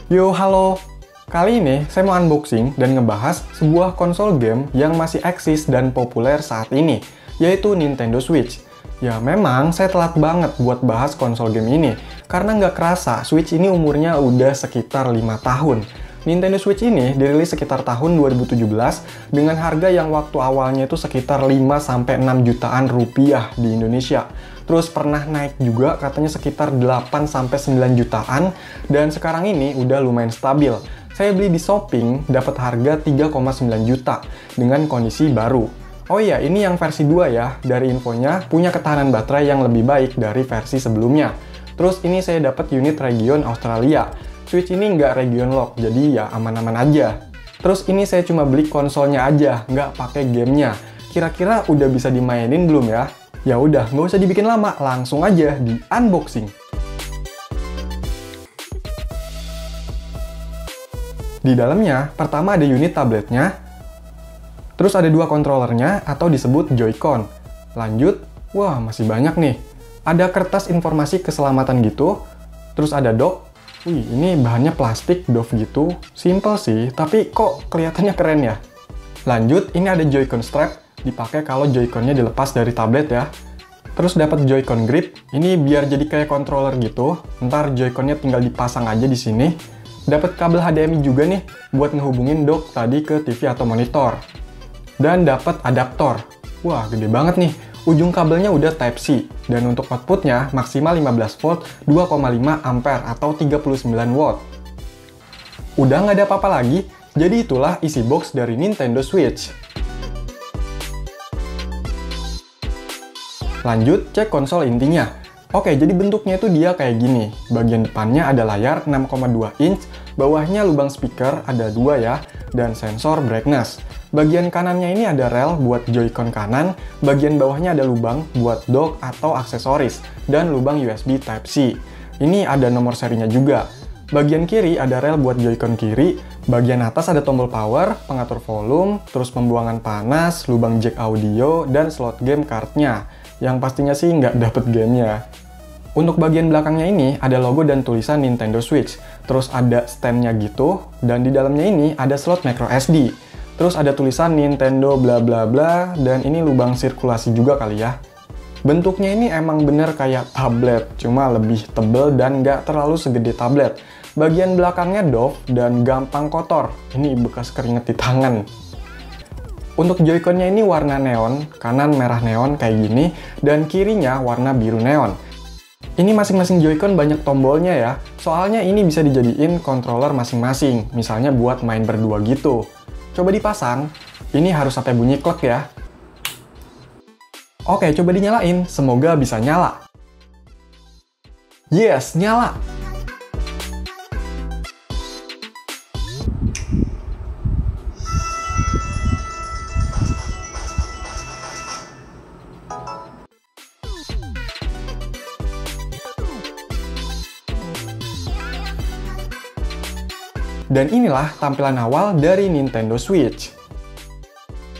Yo, halo! Kali ini saya mau unboxing dan ngebahas sebuah konsol game yang masih eksis dan populer saat ini, yaitu Nintendo Switch. Ya memang saya telat banget buat bahas konsol game ini, karena nggak kerasa Switch ini umurnya udah sekitar 5 tahun. Nintendo Switch ini dirilis sekitar tahun 2017 dengan harga yang waktu awalnya itu sekitar 5-6 jutaan rupiah di Indonesia. Terus pernah naik juga katanya sekitar 8-9 jutaan, dan sekarang ini udah lumayan stabil. Saya beli di Shopping dapat harga 3,9 juta dengan kondisi baru. Oh iya, ini yang versi 2 ya. Dari infonya punya ketahanan baterai yang lebih baik dari versi sebelumnya. Terus ini saya dapat unit region Australia. Switch ini nggak region lock, jadi ya aman-aman aja. Terus ini saya cuma beli konsolnya aja, nggak pakai gamenya. Kira-kira udah bisa dimainin belum ya? Ya udah, nggak usah dibikin lama, langsung aja di unboxing. Di dalamnya, pertama ada unit tabletnya, terus ada 2 kontrolernya atau disebut Joy-Con. Lanjut, wah masih banyak nih. Ada kertas informasi keselamatan gitu, terus ada dock. Wih, ini bahannya plastik, doff gitu. Simple sih, tapi kok kelihatannya keren ya. Lanjut, ini ada Joy-Con strap, dipakai kalau Joy-Connya dilepas dari tablet ya. Terus dapat Joy-Con grip, ini biar jadi kayak controller gitu. Ntar Joy-Connya tinggal dipasang aja di sini. Dapat kabel HDMI juga nih, buat ngehubungin dock tadi ke TV atau monitor. Dan dapat adaptor. Wah, gede banget nih. Ujung kabelnya udah Type-C, dan untuk outputnya maksimal 15 volt 2,5 ampere atau 39 watt. Udah nggak ada apa-apa lagi, jadi itulah isi box dari Nintendo Switch. Lanjut, cek konsol intinya. Oke, jadi bentuknya itu dia kayak gini. Bagian depannya ada layar 6,2 inch, bawahnya lubang speaker ada 2 ya, dan sensor brightness. Bagian kanannya ini ada rel buat Joy-Con kanan, bagian bawahnya ada lubang buat dock atau aksesoris, dan lubang USB Type-C. Ini ada nomor serinya juga. Bagian kiri ada rel buat Joy-Con kiri, bagian atas ada tombol power, pengatur volume, terus pembuangan panas, lubang jack audio, dan slot game card-nya. Yang pastinya sih nggak dapet gamenya. Untuk bagian belakangnya ini ada logo dan tulisan Nintendo Switch, terus ada stand-nya gitu, dan di dalamnya ini ada slot micro SD. Terus ada tulisan Nintendo bla bla bla, dan ini lubang sirkulasi juga kali ya. Bentuknya ini emang bener kayak tablet, cuma lebih tebel dan nggak terlalu segede tablet. Bagian belakangnya doff dan gampang kotor, ini bekas keringet di tangan. Untuk Joy-Con-nya ini warna neon, kanan merah neon kayak gini, dan kirinya warna biru neon. Ini masing-masing Joy-Con banyak tombolnya ya, soalnya ini bisa dijadiin controller masing-masing, misalnya buat main berdua gitu. Coba dipasang, ini harus sampai bunyi klek ya. Oke, coba dinyalain, semoga bisa nyala. Yes, nyala! Dan inilah tampilan awal dari Nintendo Switch.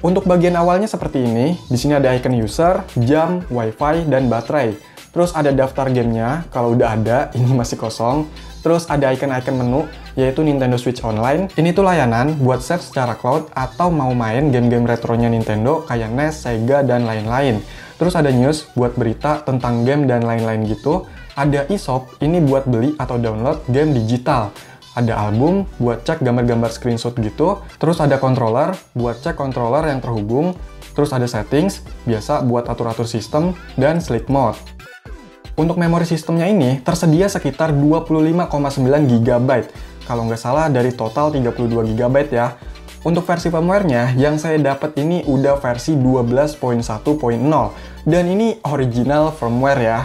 Untuk bagian awalnya seperti ini, di sini ada icon user, jam, wifi, dan baterai. Terus ada daftar gamenya, kalau udah ada, ini masih kosong. Terus ada icon-icon menu, yaitu Nintendo Switch Online. Ini tuh layanan buat save secara cloud atau mau main game-game retronya Nintendo kayak NES, Sega, dan lain-lain. Terus ada news buat berita tentang game dan lain-lain gitu. Ada e-shop, ini buat beli atau download game digital. Ada album buat cek gambar-gambar screenshot gitu, terus ada controller buat cek controller yang terhubung, terus ada settings, biasa buat atur-atur sistem, dan sleep mode. Untuk memori sistemnya ini tersedia sekitar 25,9 GB, kalau nggak salah dari total 32 GB ya. Untuk versi firmware-nya, yang saya dapat ini udah versi 12.1.0, dan ini original firmware ya.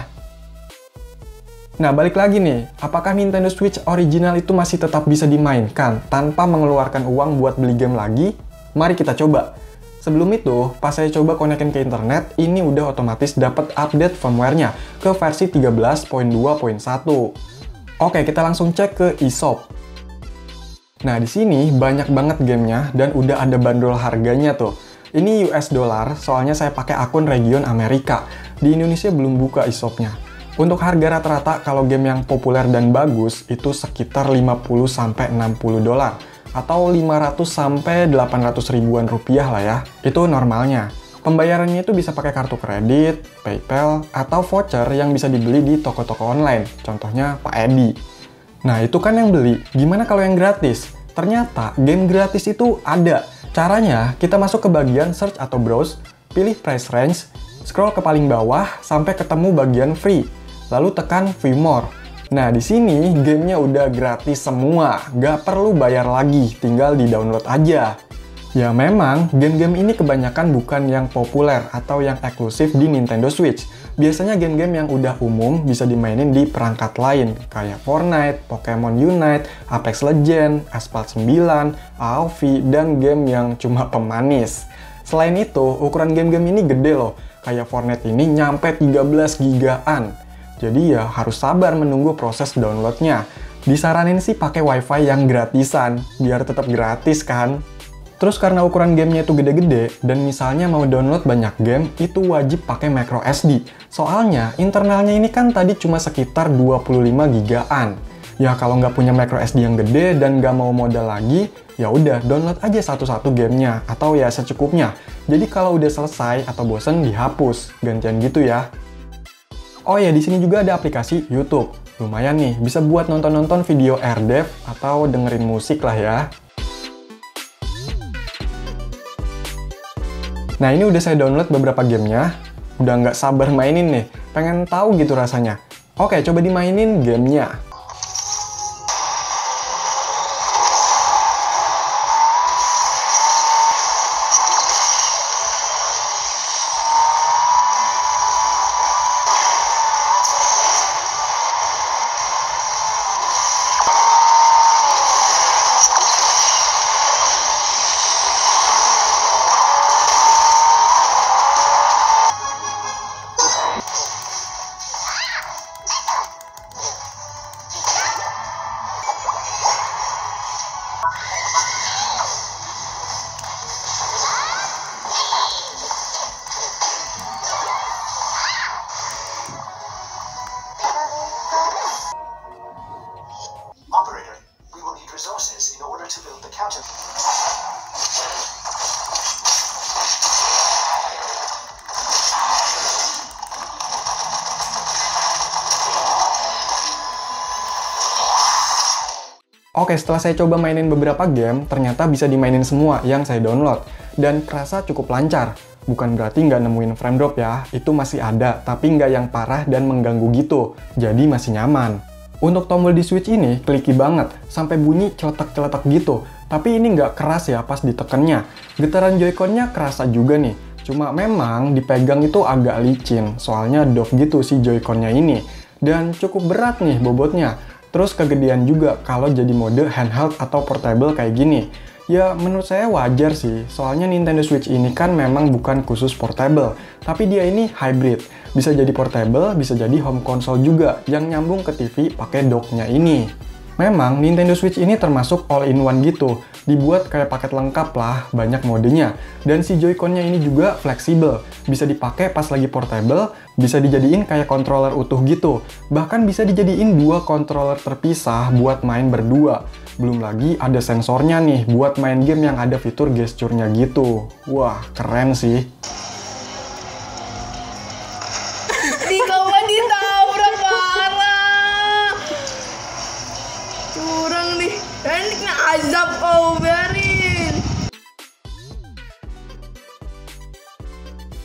Nah, balik lagi nih, apakah Nintendo Switch original itu masih tetap bisa dimainkan tanpa mengeluarkan uang buat beli game lagi? Mari kita coba. Sebelum itu, pas saya coba konekin ke internet, ini udah otomatis dapat update firmware-nya ke versi 13.2.1. Oke, kita langsung cek ke eShop. Nah, di sini banyak banget gamenya dan udah ada bandrol harganya tuh. Ini US dollar, soalnya saya pakai akun region Amerika. Di Indonesia belum buka eShop-nya. Untuk harga rata-rata kalau game yang populer dan bagus itu sekitar 50-60 dolar atau 500-800 ribuan rupiah lah ya. Itu normalnya. Pembayarannya itu bisa pakai kartu kredit, PayPal, atau voucher yang bisa dibeli di toko-toko online. Contohnya Pak Edi. Nah, itu kan yang beli. Gimana kalau yang gratis? Ternyata game gratis itu ada. Caranya, kita masuk ke bagian search atau browse, pilih price range, scroll ke paling bawah sampai ketemu bagian free. Lalu tekan view more. Nah, di sini gamenya udah gratis semua, nggak perlu bayar lagi, tinggal di-download aja. Ya memang, game-game ini kebanyakan bukan yang populer atau yang eksklusif di Nintendo Switch. Biasanya game-game yang udah umum bisa dimainin di perangkat lain, kayak Fortnite, Pokemon Unite, Apex Legends, Asphalt 9, AoV, dan game yang cuma pemanis. Selain itu, ukuran game-game ini gede loh, kayak Fortnite ini nyampe 13 gigaan. Jadi ya harus sabar menunggu proses downloadnya. Disaranin sih pakai wifi yang gratisan, biar tetap gratis kan. Terus karena ukuran gamenya itu gede-gede, dan misalnya mau download banyak game, itu wajib pakai micro SD. Soalnya internalnya ini kan tadi cuma sekitar 25 gigaan. Ya kalau nggak punya micro SD yang gede dan nggak mau modal lagi, ya udah download aja satu-satu gamenya, atau ya secukupnya. Jadi kalau udah selesai atau bosen dihapus, gantian gitu ya. Oh ya, di sini juga ada aplikasi YouTube. Lumayan nih, bisa buat nonton-nonton video AirDev atau dengerin musik lah ya. Nah, ini udah saya download beberapa gamenya. Udah nggak sabar mainin nih. Pengen tahu gitu rasanya. Oke, coba dimainin gamenya. resources in order to build the counter. Oke, setelah saya coba mainin beberapa game, ternyata bisa dimainin semua yang saya download. Dan kerasa cukup lancar. Bukan berarti nggak nemuin frame drop ya, itu masih ada, tapi nggak yang parah dan mengganggu gitu. Jadi masih nyaman. Untuk tombol di Switch ini, clicky banget, sampai bunyi celetak-celetak gitu. Tapi ini nggak keras ya pas ditekennya. Getaran Joy-Con-nya kerasa juga nih. Cuma memang dipegang itu agak licin, soalnya doff gitu si Joy-Con-nya ini. Dan cukup berat nih bobotnya. Terus kegedean juga kalau jadi mode handheld atau portable kayak gini. Ya menurut saya wajar sih, soalnya Nintendo Switch ini kan memang bukan khusus portable, tapi dia ini hybrid. Bisa jadi portable, bisa jadi home console juga, yang nyambung ke TV pakai docknya ini. Memang Nintendo Switch ini termasuk all-in-one gitu, dibuat kayak paket lengkap lah, banyak modenya. Dan si Joy-Con-nya ini juga fleksibel, bisa dipakai pas lagi portable, bisa dijadiin kayak controller utuh gitu. Bahkan bisa dijadiin dua controller terpisah buat main berdua. Belum lagi ada sensornya nih buat main game yang ada fitur gesturnya gitu. Wah, keren sih. Di kawan ditabrak parah. Curang nih. Dan kena azab kau biarin.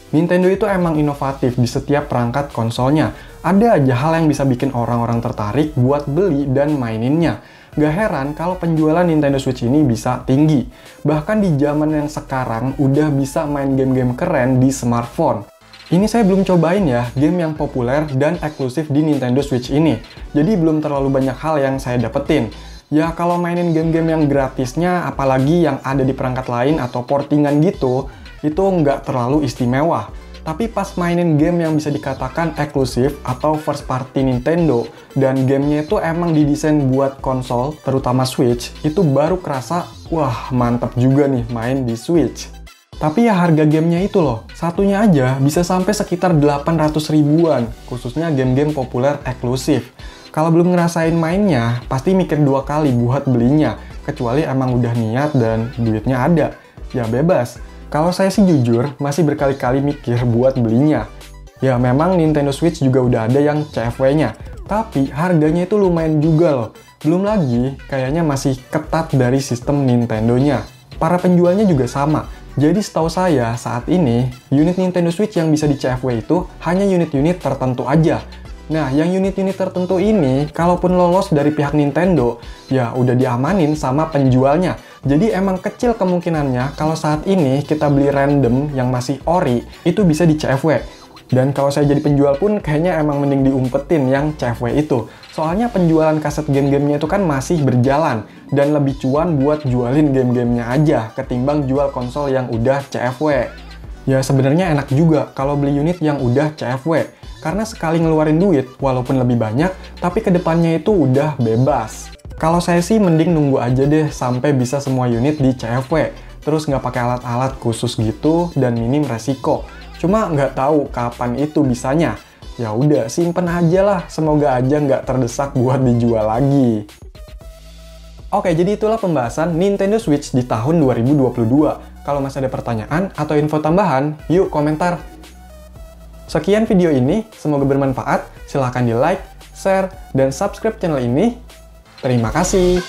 Nintendo itu emang inovatif di setiap perangkat konsolnya. Ada aja hal yang bisa bikin orang-orang tertarik buat beli dan maininnya. Gak heran kalau penjualan Nintendo Switch ini bisa tinggi. Bahkan di zaman yang sekarang udah bisa main game-game keren di smartphone. Ini saya belum cobain ya game yang populer dan eksklusif di Nintendo Switch ini. Jadi belum terlalu banyak hal yang saya dapetin. Ya kalau mainin game-game yang gratisnya, apalagi yang ada di perangkat lain atau portingan gitu, itu nggak terlalu istimewa. Tapi pas mainin game yang bisa dikatakan eksklusif atau first party Nintendo, dan gamenya itu emang didesain buat konsol, terutama Switch, itu baru kerasa, wah mantap juga nih main di Switch. Tapi ya harga gamenya itu loh, satunya aja bisa sampai sekitar 800 ribuan, khususnya game-game populer eksklusif. Kalau belum ngerasain mainnya, pasti mikir 2 kali buat belinya, kecuali emang udah niat dan duitnya ada. Ya bebas, kalau saya sih jujur, masih berkali-kali mikir buat belinya. Ya memang Nintendo Switch juga udah ada yang CFW-nya, tapi harganya itu lumayan juga loh. Belum lagi, kayaknya masih ketat dari sistem Nintendo-nya. Para penjualnya juga sama. Jadi setahu saya, saat ini, unit Nintendo Switch yang bisa di CFW itu hanya unit-unit tertentu aja. Nah, yang unit-unit tertentu ini, kalaupun lolos dari pihak Nintendo, ya udah diamanin sama penjualnya. Jadi emang kecil kemungkinannya kalau saat ini kita beli random yang masih ori, itu bisa di CFW. Dan kalau saya jadi penjual pun, kayaknya emang mending diumpetin yang CFW itu. Soalnya penjualan kaset game-gamenya itu kan masih berjalan, dan lebih cuan buat jualin game-gamenya aja, ketimbang jual konsol yang udah CFW. Ya sebenarnya enak juga kalau beli unit yang udah CFW, karena sekali ngeluarin duit, walaupun lebih banyak, tapi kedepannya itu udah bebas. Kalau saya sih mending nunggu aja deh sampai bisa semua unit di CFW, terus nggak pakai alat-alat khusus gitu, dan minim resiko. Cuma nggak tahu kapan itu bisanya. Ya udah, simpen aja lah. Semoga aja nggak terdesak buat dijual lagi. Oke, jadi itulah pembahasan Nintendo Switch di tahun 2022. Kalau masih ada pertanyaan atau info tambahan, yuk komentar. Sekian video ini, semoga bermanfaat. Silahkan di like, share, dan subscribe channel ini. Terima kasih.